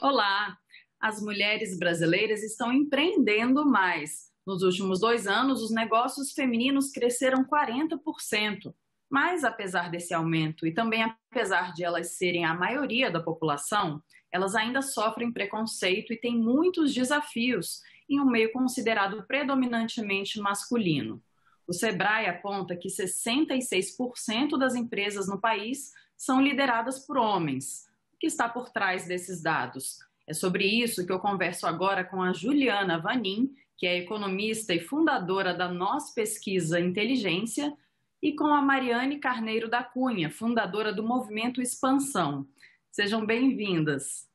Olá! As mulheres brasileiras estão empreendendo mais. Nos últimos 2 anos, os negócios femininos cresceram 40%. Mas, apesar desse aumento e também apesar de elas serem a maioria da população, elas ainda sofrem preconceito e têm muitos desafios em um meio considerado predominantemente masculino. O Sebrae aponta que 66% das empresas no país são lideradas por homens. O que está por trás desses dados? É sobre isso que eu converso agora com a Juliana Vanin, que é economista e fundadora da Nós Pesquisa Inteligência, e com a Mariane Carneiro da Cunha, fundadora do Movimento Expansão. Sejam bem-vindas.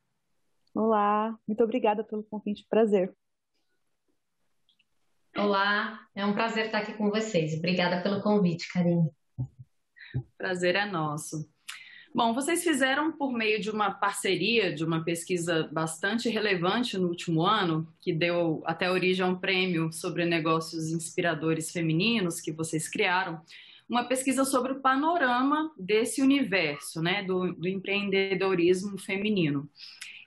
Olá, muito obrigada pelo convite, prazer. Olá, é um prazer estar aqui com vocês. Obrigada pelo convite, Karine. Prazer é nosso. Bom, vocês fizeram por meio de uma parceria, de uma pesquisa bastante relevante no último ano, que deu até origem a um prêmio sobre negócios inspiradores femininos que vocês criaram, uma pesquisa sobre o panorama desse universo, né, do empreendedorismo feminino.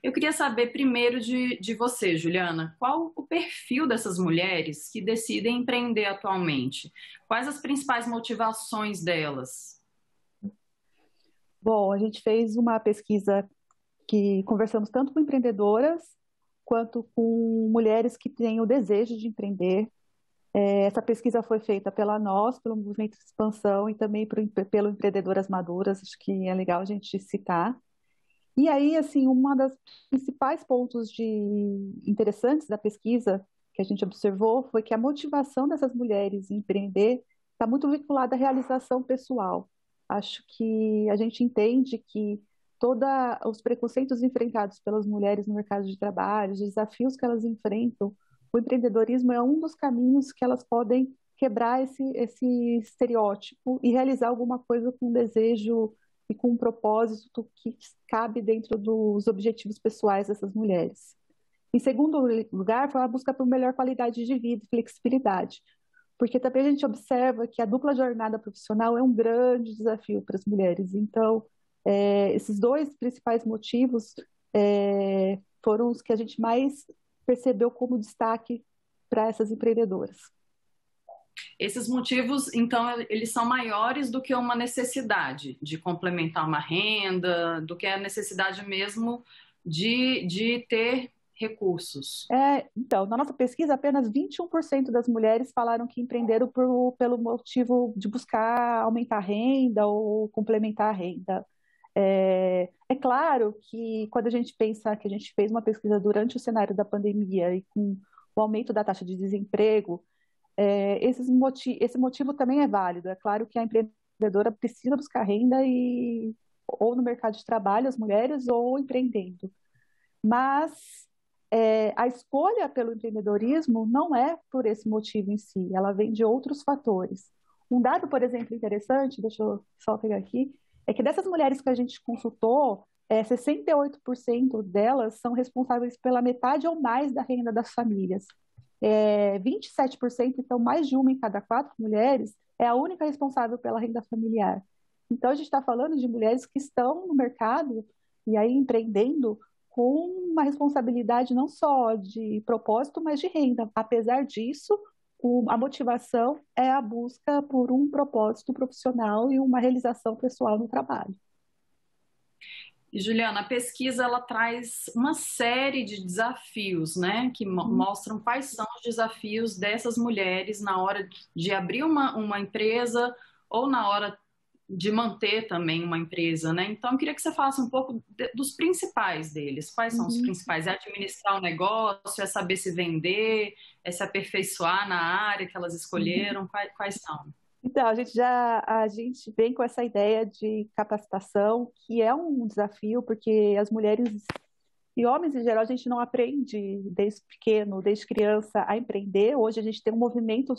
Eu queria saber primeiro de você, Juliana, qual o perfil dessas mulheres que decidem empreender atualmente? Quais as principais motivações delas? Bom, a gente fez uma pesquisa que conversamos tanto com empreendedoras quanto com mulheres que têm o desejo de empreender. Essa pesquisa foi feita pela nós, pelo Movimento de Expansão e também pelo Empreendedoras Maduras, acho que é legal a gente citar. E aí, assim, uma das principais pontos interessantes da pesquisa que a gente observou foi que a motivação dessas mulheres em empreender está muito vinculada à realização pessoal. Acho que a gente entende que todos os preconceitos enfrentados pelas mulheres no mercado de trabalho, os desafios que elas enfrentam, o empreendedorismo é um dos caminhos que elas podem quebrar esse estereótipo e realizar alguma coisa com desejo e com um propósito que cabe dentro dos objetivos pessoais dessas mulheres. Em segundo lugar, foi a busca por melhor qualidade de vida e flexibilidade, porque também a gente observa que a dupla jornada profissional é um grande desafio para as mulheres. Então, esses dois principais motivos foram os que a gente mais percebeu como destaque para essas empreendedoras. Esses motivos, então, eles são maiores do que uma necessidade de complementar uma renda, do que a necessidade mesmo de ter recursos. Então, na nossa pesquisa, apenas 21% das mulheres falaram que empreenderam pelo motivo de buscar aumentar a renda ou complementar a renda. É claro que quando a gente pensa que a gente fez uma pesquisa durante o cenário da pandemia e com o aumento da taxa de desemprego, esse motivo também é válido. É claro que a empreendedora precisa buscar renda ou no mercado de trabalho, as mulheres, ou empreendendo. Mas a escolha pelo empreendedorismo não é por esse motivo em si, ela vem de outros fatores. Um dado, por exemplo, interessante, deixa eu só pegar aqui, é que dessas mulheres que a gente consultou, 68% delas são responsáveis pela metade ou mais da renda das famílias. 27%, então mais de uma em cada quatro mulheres, é a única responsável pela renda familiar. Então a gente está falando de mulheres que estão no mercado e aí empreendendo com uma responsabilidade não só de propósito, mas de renda. Apesar disso, a motivação é a busca por um propósito profissional e uma realização pessoal no trabalho. E, Juliana, a pesquisa ela traz uma série de desafios, né, que mostram quais são os desafios dessas mulheres na hora de abrir uma empresa ou na hora de manter também uma empresa, né? Então, eu queria que você falasse um pouco dos principais deles. Quais são os Uhum. principais? É administrar o negócio, é saber se vender, é se aperfeiçoar na área que elas escolheram? Quais são? Então, a gente vem com essa ideia de capacitação, que é um desafio, porque as mulheres e homens em geral, a gente não aprende desde pequeno, desde criança, a empreender. Hoje a gente tem um movimento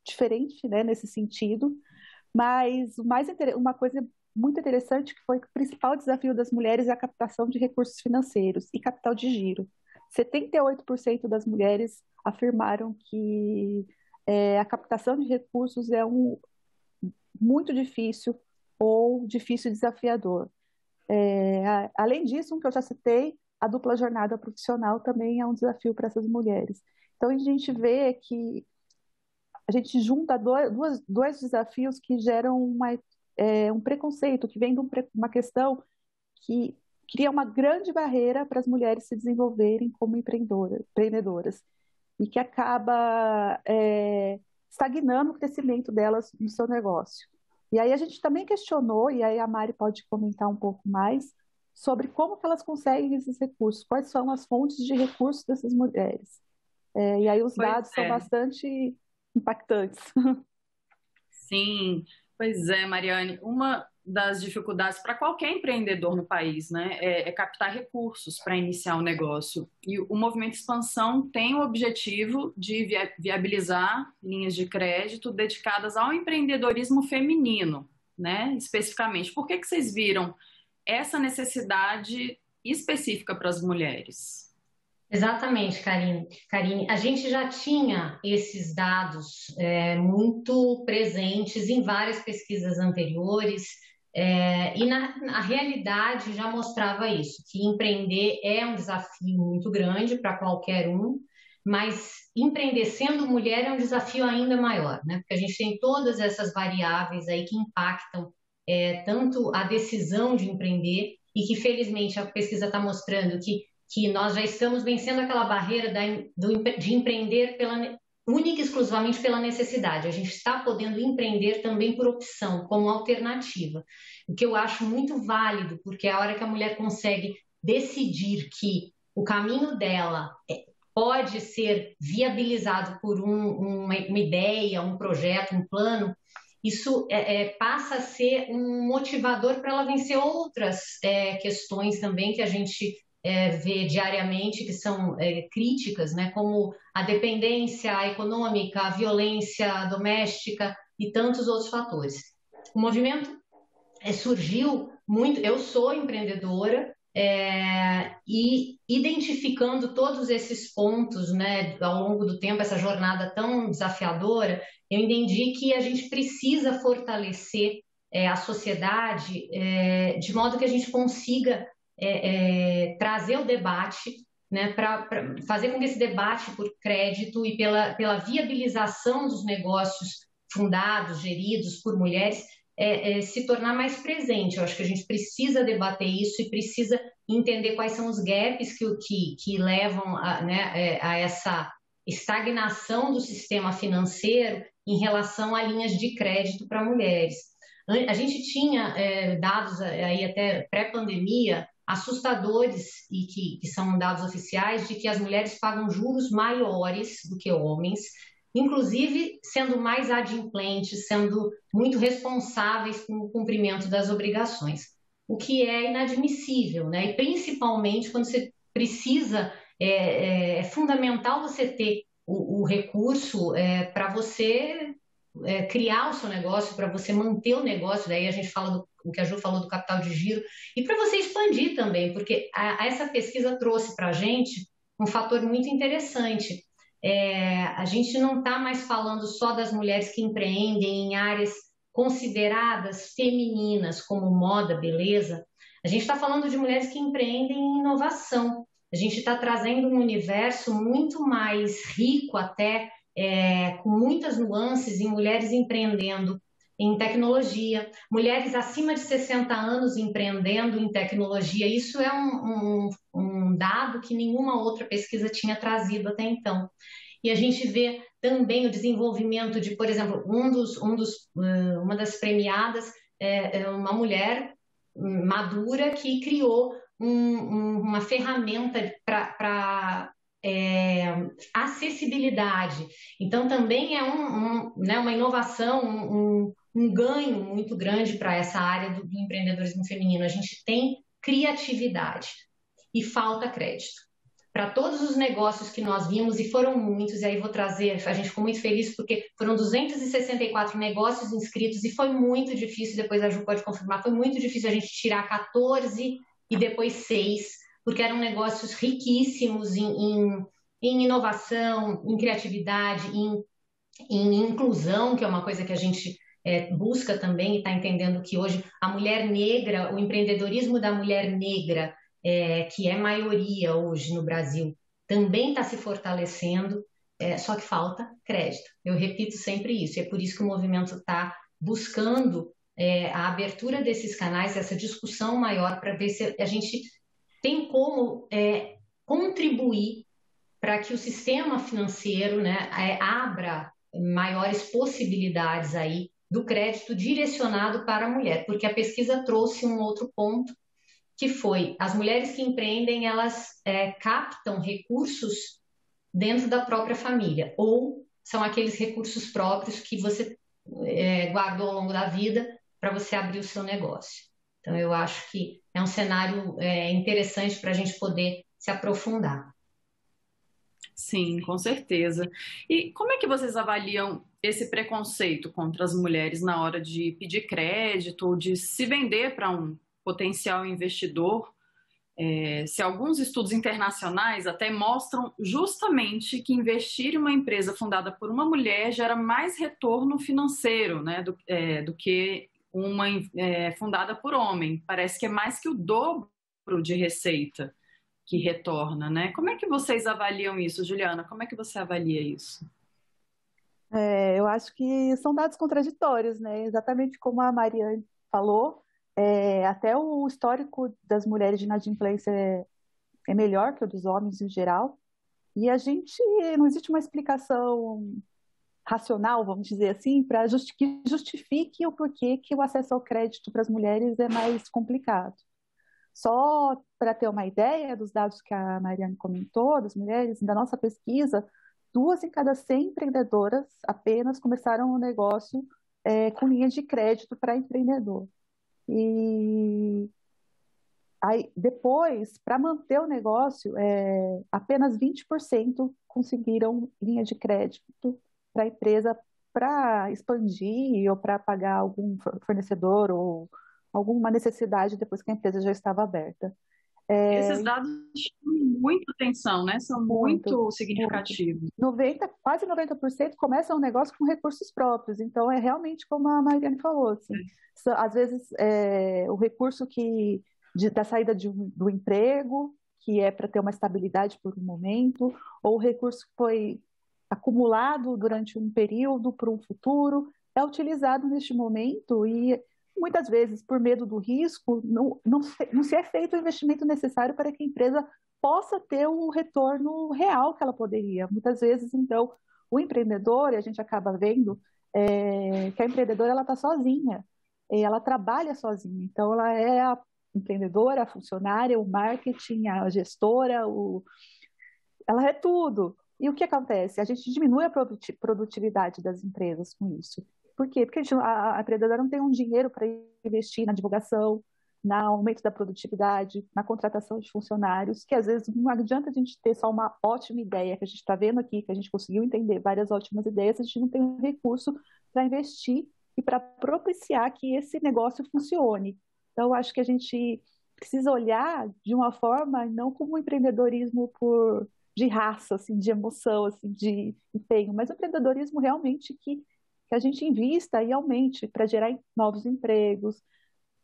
diferente, né, nesse sentido, mas uma coisa muito interessante que foi que o principal desafio das mulheres é a captação de recursos financeiros e capital de giro. 78% das mulheres afirmaram que a captação de recursos é muito difícil ou difícil e desafiador. Além disso, um que eu já citei, a dupla jornada profissional também é um desafio para essas mulheres. Então, a gente vê que a gente junta dois desafios que geram um preconceito, que vem de uma questão que cria uma grande barreira para as mulheres se desenvolverem como empreendedoras e que acaba estagnando o crescimento delas no seu negócio. E aí a gente também questionou, e aí a Mari pode comentar um pouco mais, sobre como que elas conseguem esses recursos, quais são as fontes de recursos dessas mulheres. E aí os Pois dados são é. bastante impactantes. Sim, pois é, Mariane. Uma das dificuldades para qualquer empreendedor no país, né, é captar recursos para iniciar um negócio. E o Movimento Expansão tem o objetivo de viabilizar linhas de crédito dedicadas ao empreendedorismo feminino, né, especificamente. Por que que vocês viram essa necessidade específica para as mulheres? Exatamente, Karine. Karine, a gente já tinha esses dados muito presentes em várias pesquisas anteriores, e na realidade já mostrava isso, que empreender é um desafio muito grande para qualquer um, mas empreender sendo mulher é um desafio ainda maior, né? Porque a gente tem todas essas variáveis aí que impactam tanto a decisão de empreender, e que felizmente a pesquisa está mostrando que nós já estamos vencendo aquela barreira de empreender única e exclusivamente pela necessidade. A gente está podendo empreender também por opção, como alternativa. O que eu acho muito válido, porque é a hora que a mulher consegue decidir que o caminho dela pode ser viabilizado por uma ideia, um projeto, um plano, isso passa a ser um motivador para ela vencer outras questões também que a gente vê diariamente, que são críticas, né, como a dependência econômica, a violência doméstica e tantos outros fatores. O movimento surgiu muito, eu sou empreendedora, e identificando todos esses pontos, né, ao longo do tempo, essa jornada tão desafiadora, eu entendi que a gente precisa fortalecer a sociedade de modo que a gente consiga trazer o debate, né, para fazer com que esse debate por crédito e pela viabilização dos negócios fundados, geridos por mulheres, se tornar mais presente. Eu acho que a gente precisa debater isso e precisa entender quais são os gaps que levam a essa estagnação do sistema financeiro em relação a linhas de crédito para mulheres. A gente tinha dados aí até pré-pandemia assustadores, e que são dados oficiais, de que as mulheres pagam juros maiores do que homens, inclusive sendo mais adimplentes, sendo muito responsáveis com o cumprimento das obrigações, o que é inadmissível, né? E principalmente quando você precisa, é fundamental você ter o recurso para você criar o seu negócio, para você manter o negócio. Daí a gente fala o que a Ju falou do capital de giro, e para você expandir também, porque essa pesquisa trouxe para a gente um fator muito interessante. A gente não está mais falando só das mulheres que empreendem em áreas consideradas femininas, como moda, beleza. A gente está falando de mulheres que empreendem em inovação. A gente está trazendo um universo muito mais rico até, com muitas nuances, em mulheres empreendendo em tecnologia, mulheres acima de 60 anos empreendendo em tecnologia. Isso é um dado que nenhuma outra pesquisa tinha trazido até então. E a gente vê também o desenvolvimento de, por exemplo, uma das premiadas é uma mulher madura que criou uma ferramenta para acessibilidade. Então, também é uma inovação, um ganho muito grande para essa área do empreendedorismo feminino. A gente tem criatividade e falta crédito. Para todos os negócios que nós vimos, e foram muitos, e aí vou trazer, a gente ficou muito feliz porque foram 264 negócios inscritos e foi muito difícil, depois a Ju pode confirmar, foi muito difícil a gente tirar 14 e depois 6, porque eram negócios riquíssimos em inovação, em criatividade, em inclusão, que é uma coisa que a gente busca também, e está entendendo que hoje a mulher negra, o empreendedorismo da mulher negra que é maioria hoje no Brasil, também está se fortalecendo, só que falta crédito. Eu repito sempre isso, e é por isso que o movimento está buscando a abertura desses canais, essa discussão maior, para ver se a gente tem como contribuir para que o sistema financeiro, né, abra maiores possibilidades aí do crédito direcionado para a mulher, porque a pesquisa trouxe um outro ponto, que foi as mulheres que empreendem, elas captam recursos dentro da própria família, ou são aqueles recursos próprios que você guardou ao longo da vida para você abrir o seu negócio. Então, eu acho que é um cenário interessante para a gente poder se aprofundar. Sim, com certeza. E como é que vocês avaliam esse preconceito contra as mulheres na hora de pedir crédito ou de se vender para um potencial investidor? Se alguns estudos internacionais até mostram justamente que investir em uma empresa fundada por uma mulher gera mais retorno financeiro, né, do que uma fundada por homem. Parece que é mais que o dobro de receita que retorna, né? Como é que vocês avaliam isso, Juliana? Como é que você avalia isso? Eu acho que são dados contraditórios, né? Exatamente como a Mariane falou, até o histórico das mulheres de inadimplência é melhor que o dos homens em geral, e não existe uma explicação racional, vamos dizer assim, que justifique o porquê que o acesso ao crédito para as mulheres é mais complicado. Só para ter uma ideia dos dados que a Mariane comentou, das mulheres, da nossa pesquisa, 2 em cada 100 empreendedoras apenas começaram um negócio com linha de crédito para empreendedor. E aí, depois, para manter o negócio, apenas 20% conseguiram linha de crédito para a empresa para expandir ou para pagar algum fornecedor ou alguma necessidade depois que a empresa já estava aberta. Esses dados chamam muita atenção, né? São muito significativos. Quase 90% começam um negócio com recursos próprios. Então, é realmente como a Mariane falou. Assim, às vezes, o recurso da saída do emprego, que é para ter uma estabilidade por um momento, ou o recurso que foi acumulado durante um período para um futuro, é utilizado neste momento e muitas vezes, por medo do risco, não se é feito o investimento necessário para que a empresa possa ter o retorno real que ela poderia. Muitas vezes, então, o empreendedor, e a gente acaba vendo que a empreendedora está sozinha, ela trabalha sozinha. Então, ela é a empreendedora, a funcionária, o marketing, a gestora, ela é tudo. E o que acontece? A gente diminui a produtividade das empresas com isso. Por quê? Porque a empreendedora não tem um dinheiro para investir na divulgação, no aumento da produtividade, na contratação de funcionários, que às vezes não adianta a gente ter só uma ótima ideia, que a gente está vendo aqui, que a gente conseguiu entender várias ótimas ideias, a gente não tem um recurso para investir e para propiciar que esse negócio funcione. Então, eu acho que a gente precisa olhar de uma forma, não como um empreendedorismo de raça, assim, de emoção, assim, de empenho, mas um empreendedorismo realmente que a gente invista e aumente para gerar novos empregos.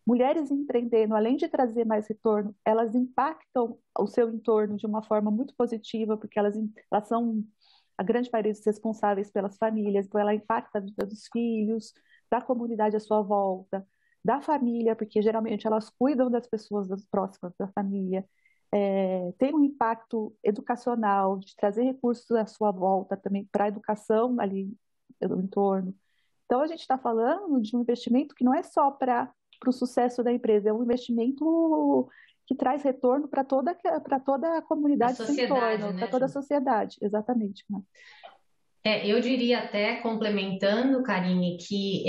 Mulheres empreendendo, além de trazer mais retorno, elas impactam o seu entorno de uma forma muito positiva, porque elas são, a grande maioria dos responsáveis pelas famílias, então ela impacta a vida dos filhos, da comunidade à sua volta, da família, porque geralmente elas cuidam das pessoas próximas da família, tem um impacto educacional, de trazer recursos à sua volta também para a educação ali no entorno. Então, a gente está falando de um investimento que não é só para o sucesso da empresa, é um investimento que traz retorno para toda a comunidade do entorno, para toda a sociedade, exatamente. Eu diria até, complementando, Karine, que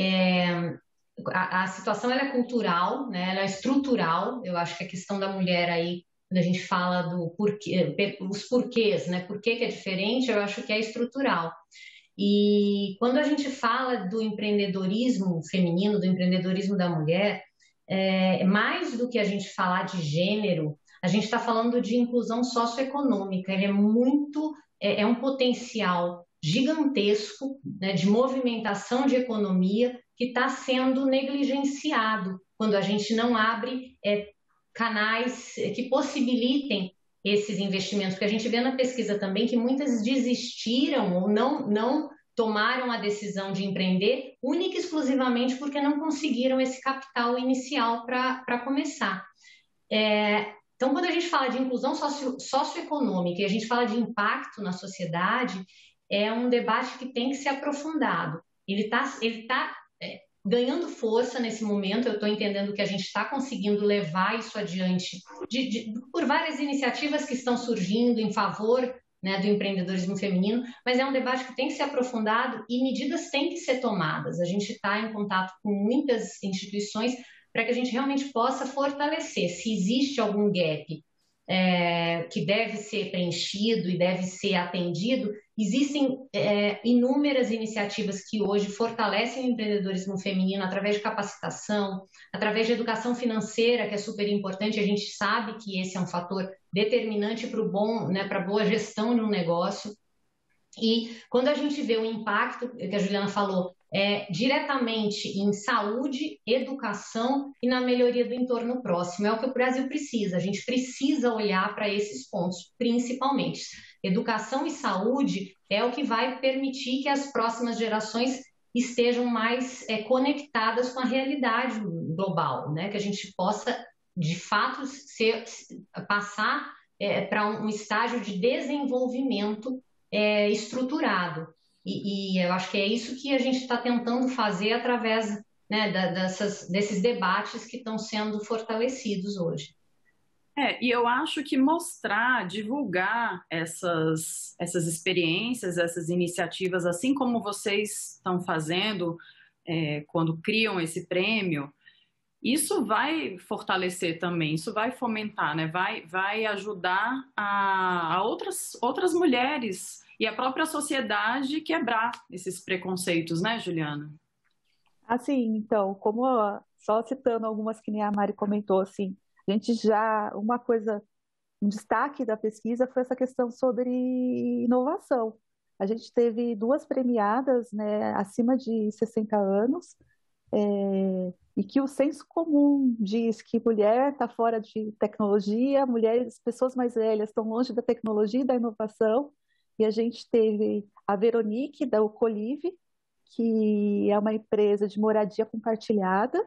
a situação ela é cultural, né? Ela é estrutural. Eu acho que a questão da mulher aí, quando a gente fala do porquê, os porquês, né? Por que é diferente, eu acho que é estrutural. E quando a gente fala do empreendedorismo feminino, do empreendedorismo da mulher, mais do que a gente falar de gênero, a gente está falando de inclusão socioeconômica. Ele é um potencial gigantesco, né, de movimentação de economia que está sendo negligenciado quando a gente não abre canais que possibilitem esses investimentos, porque a gente vê na pesquisa também que muitas desistiram ou não tomaram a decisão de empreender única e exclusivamente porque não conseguiram esse capital inicial para começar. Então, quando a gente fala de inclusão socioeconômica e a gente fala de impacto na sociedade, é um debate que tem que ser aprofundado. Ele tá ganhando força nesse momento, eu estou entendendo que a gente está conseguindo levar isso adiante por várias iniciativas que estão surgindo em favor, né, do empreendedorismo feminino, mas é um debate que tem que ser aprofundado e medidas têm que ser tomadas. A gente está em contato com muitas instituições para que a gente realmente possa fortalecer. Se existe algum gap que deve ser preenchido e deve ser atendido, existem inúmeras iniciativas que hoje fortalecem o empreendedorismo feminino através de capacitação, através de educação financeira, que é super importante. A gente sabe que esse é um fator determinante para para a boa gestão de um negócio. E quando a gente vê o impacto que a Juliana falou, diretamente em saúde, educação e na melhoria do entorno próximo, é o que o Brasil precisa. A gente precisa olhar para esses pontos, principalmente. Educação e saúde é o que vai permitir que as próximas gerações estejam mais conectadas com a realidade global, né? Que a gente possa, de fato, passar para um estágio de desenvolvimento estruturado. E eu acho que é isso que a gente está tentando fazer através, né, desses debates que estão sendo fortalecidos hoje. E eu acho que mostrar, divulgar essas experiências, essas iniciativas, assim como vocês estão fazendo quando criam esse prêmio, isso vai fortalecer também, isso vai fomentar, né? Vai ajudar a outras mulheres e a própria sociedade quebrar esses preconceitos, né, Juliana? Assim, então, só citando algumas que nem a Mari comentou, assim, um destaque da pesquisa foi essa questão sobre inovação. A gente teve 2 premiadas, né, acima de 60 anos, e que o senso comum diz que mulher está fora de tecnologia, pessoas mais velhas estão longe da tecnologia e da inovação, e a gente teve a Veronique, da Ocolive, que é uma empresa de moradia compartilhada,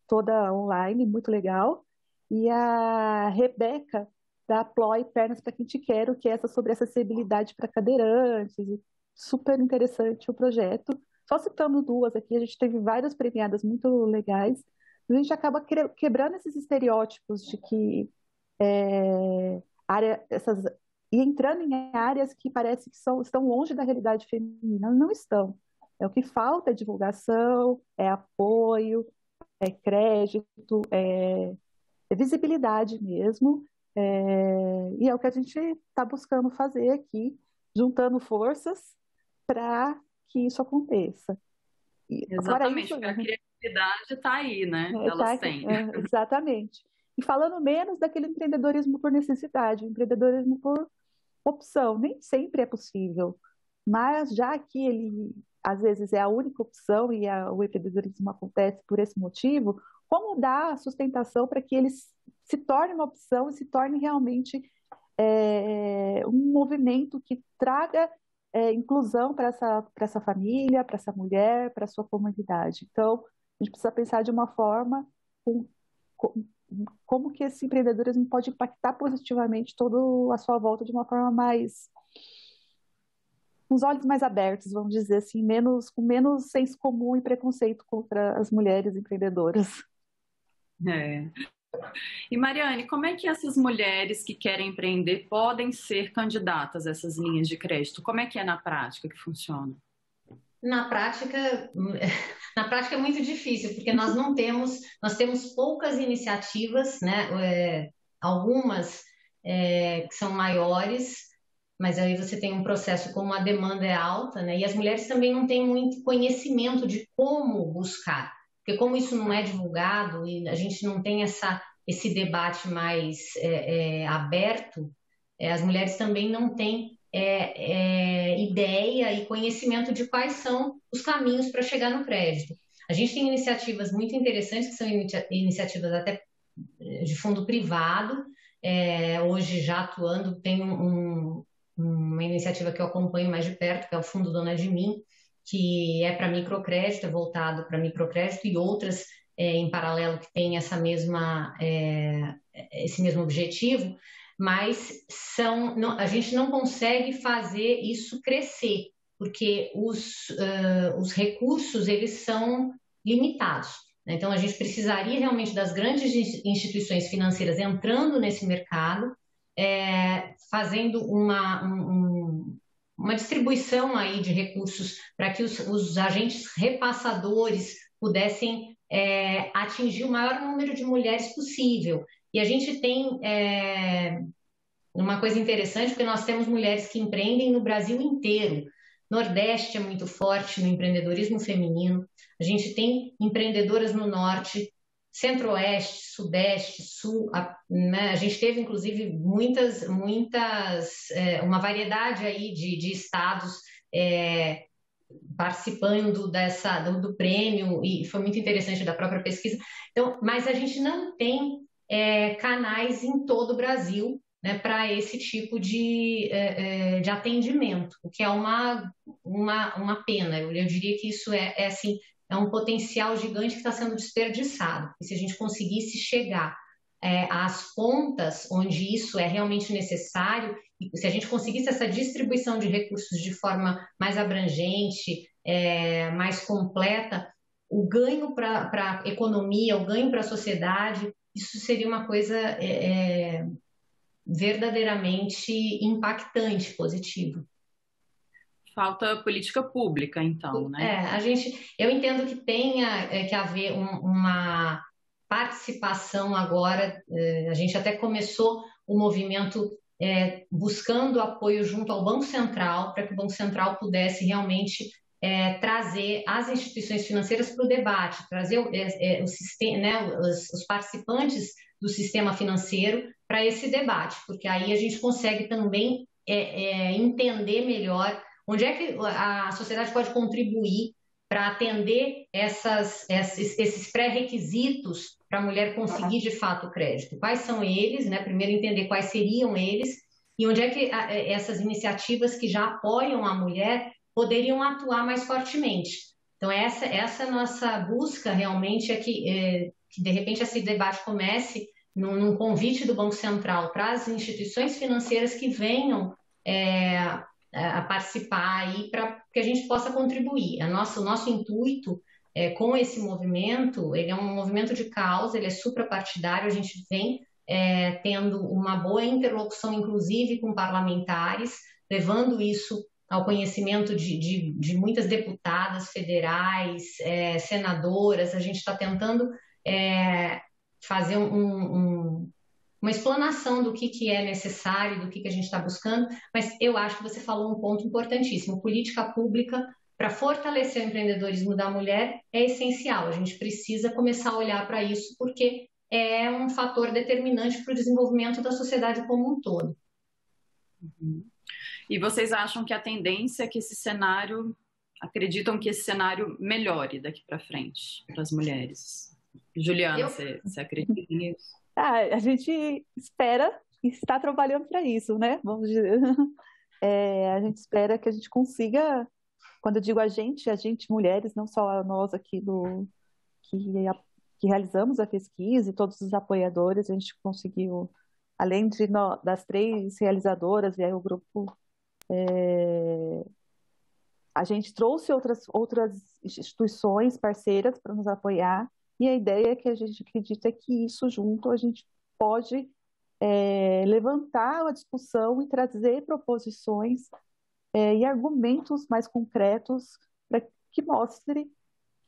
toda online, muito legal, e a Rebeca, da Ploy Pernas para Quem Te Quero, que é essa sobre acessibilidade para cadeirantes, super interessante o projeto. Só citando 2 aqui, a gente teve várias premiadas muito legais, a gente acaba quebrando esses estereótipos de que e entrando em áreas que parece que estão longe da realidade feminina, não estão. O que falta é divulgação, é apoio, é crédito, é visibilidade mesmo, e é o que a gente está buscando fazer aqui, juntando forças para que isso aconteça. Exatamente, porque a criatividade está aí, né? Elas têm. Exatamente. E falando menos daquele empreendedorismo por necessidade, empreendedorismo por opção, nem sempre é possível, mas já que ele às vezes é a única opção e o empreendedorismo acontece por esse motivo, como dar sustentação para que ele se torne uma opção e se torne realmente um movimento que traga inclusão para essa família, para essa mulher, para a sua comunidade. Então, a gente precisa pensar de uma forma como que esse empreendedorismo pode impactar positivamente toda a sua volta de uma forma mais... com os olhos mais abertos, vamos dizer assim, com menos senso comum e preconceito contra as mulheres empreendedoras. E Mariane, como é que essas mulheres que querem empreender podem ser candidatas a essas linhas de crédito? Como é que é na prática que funciona? Na prática é muito difícil, porque nós temos poucas iniciativas, né? Algumas que são maiores, mas aí você tem um processo como a demanda é alta, né? E as mulheres também não têm muito conhecimento de como buscar, porque como isso não é divulgado e a gente não tem esse debate mais aberto, as mulheres também não têm ideia e conhecimento de quais são os caminhos para chegar no crédito. A gente tem iniciativas muito interessantes, que são iniciativas até de fundo privado, hoje já atuando, tem uma iniciativa que eu acompanho mais de perto, que é o Fundo Dona de Mim, que é para microcrédito, é voltado para microcrédito, e outras em paralelo que têm esse mesmo objetivo, mas a gente não consegue fazer isso crescer, porque os recursos eles são limitados. Então, a gente precisaria realmente das grandes instituições financeiras entrando nesse mercado, fazendo uma distribuição aí de recursos para que os agentes repassadores pudessem atingir o maior número de mulheres possível. E a gente tem uma coisa interessante, porque nós temos mulheres que empreendem no Brasil inteiro. Nordeste é muito forte no empreendedorismo feminino. A gente tem empreendedoras no Norte, Centro-Oeste, Sudeste, Sul. Né? A gente teve, inclusive, uma variedade aí de estados participando do prêmio, e foi muito interessante da própria pesquisa. Então, mas a gente não tem canais em todo o Brasil, né, para esse tipo de atendimento, o que é uma pena. Eu diria que isso assim, é um potencial gigante que está sendo desperdiçado. E se a gente conseguisse chegar às pontas onde isso é realmente necessário, e se a gente conseguisse essa distribuição de recursos de forma mais abrangente, mais completa, o ganho para a economia, o ganho para a sociedade, isso seria uma coisa verdadeiramente impactante, positiva. Falta política pública, então, né? Eu entendo que tenha que haver uma participação agora. A gente até começou o movimento buscando apoio junto ao Banco Central, para que o Banco Central pudesse realmente trazer as instituições financeiras para o debate, trazer o sistema, né, os participantes do sistema financeiro para esse debate, porque aí a gente consegue também entender melhor onde é que a sociedade pode contribuir para atender esses pré-requisitos para a mulher conseguir de fato o crédito. Quais são eles, né? Primeiro entender quais seriam eles e onde é que essas iniciativas que já apoiam a mulher poderiam atuar mais fortemente. Então, essa nossa busca realmente que de repente esse debate comece num convite do Banco Central para as instituições financeiras que venham a participar aí para que a gente possa contribuir. O nosso intuito com esse movimento, ele é um movimento de causa, ele é suprapartidário, a gente vem tendo uma boa interlocução, inclusive com parlamentares, levando isso ao conhecimento de muitas deputadas federais, senadoras. A gente está tentando fazer uma explanação do que é necessário, do que a gente está buscando, mas eu acho que você falou um ponto importantíssimo. Política pública para fortalecer o empreendedorismo da mulher é essencial. A gente precisa começar a olhar para isso, porque é um fator determinante para o desenvolvimento da sociedade como um todo. Uhum. E vocês acham que a tendência é que acreditam que esse cenário melhore daqui para frente para as mulheres? Juliana, você acredita nisso? A gente espera e está trabalhando para isso, né? Vamos dizer. A gente espera que a gente consiga, quando eu digo a gente mulheres, não só nós aqui que realizamos a pesquisa e todos os apoiadores, a gente conseguiu, além das 3 realizadoras e aí o grupo, a gente trouxe outras instituições parceiras para nos apoiar, e a ideia é que a gente acredita que isso junto a gente pode levantar a discussão e trazer proposições e argumentos mais concretos para que mostre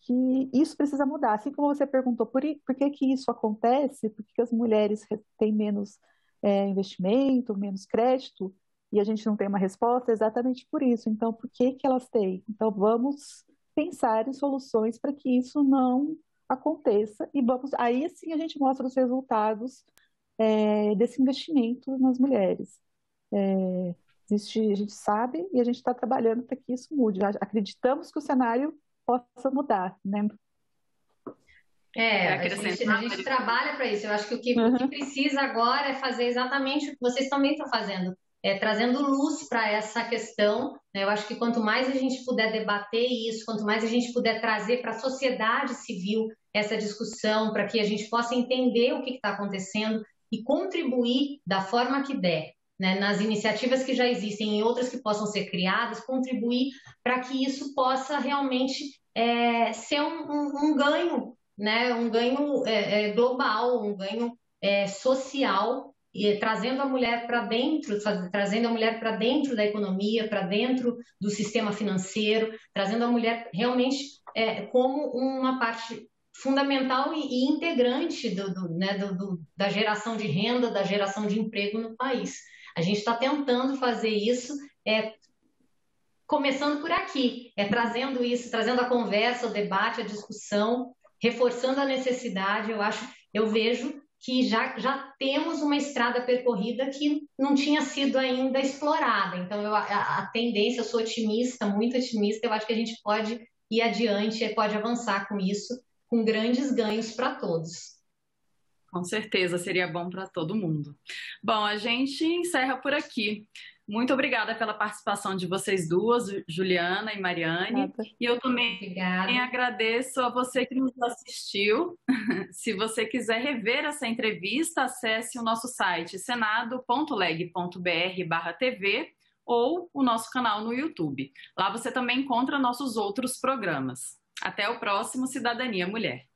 que isso precisa mudar. Assim como você perguntou, por que isso acontece? Por que as mulheres têm menos investimento, menos crédito, e a gente não tem uma resposta? É exatamente por isso. Então, por que elas têm? Então, vamos pensar em soluções para que isso não aconteça, e aí sim a gente mostra os resultados desse investimento nas mulheres. A gente sabe e a gente está trabalhando para que isso mude. Acreditamos que o cenário possa mudar, né? Quer A acrescentar? gente trabalha para isso. Eu acho que o que precisa agora é fazer exatamente o que vocês também estão fazendo, trazendo luz para essa questão, né? Eu acho que quanto mais a gente puder debater isso, quanto mais a gente puder trazer para a sociedade civil essa discussão, para que a gente possa entender o que está acontecendo e contribuir da forma que der, né? Nas iniciativas que já existem e outras que possam ser criadas, contribuir para que isso possa realmente ser um ganho, né? Um ganho global, um ganho social, e trazendo a mulher para dentro, trazendo a mulher para dentro da economia, para dentro do sistema financeiro, trazendo a mulher realmente como uma parte fundamental e integrante da geração de renda, da geração de emprego no país. A gente está tentando fazer isso, começando por aqui, trazendo isso, trazendo a conversa, o debate, a discussão, reforçando a necessidade. Eu vejo que já temos uma estrada percorrida que não tinha sido ainda explorada. Então, a tendência, eu sou otimista, muito otimista, eu acho que a gente pode ir adiante, pode avançar com isso, com grandes ganhos para todos. Com certeza, seria bom para todo mundo. Bom, a gente encerra por aqui. Muito obrigada pela participação de vocês duas, Juliana e Mariane. Obrigada. E eu também agradeço a você que nos assistiu. Se você quiser rever essa entrevista, acesse o nosso site senado.leg.br/tv ou o nosso canal no YouTube. Lá você também encontra nossos outros programas. Até o próximo Cidadania Mulher.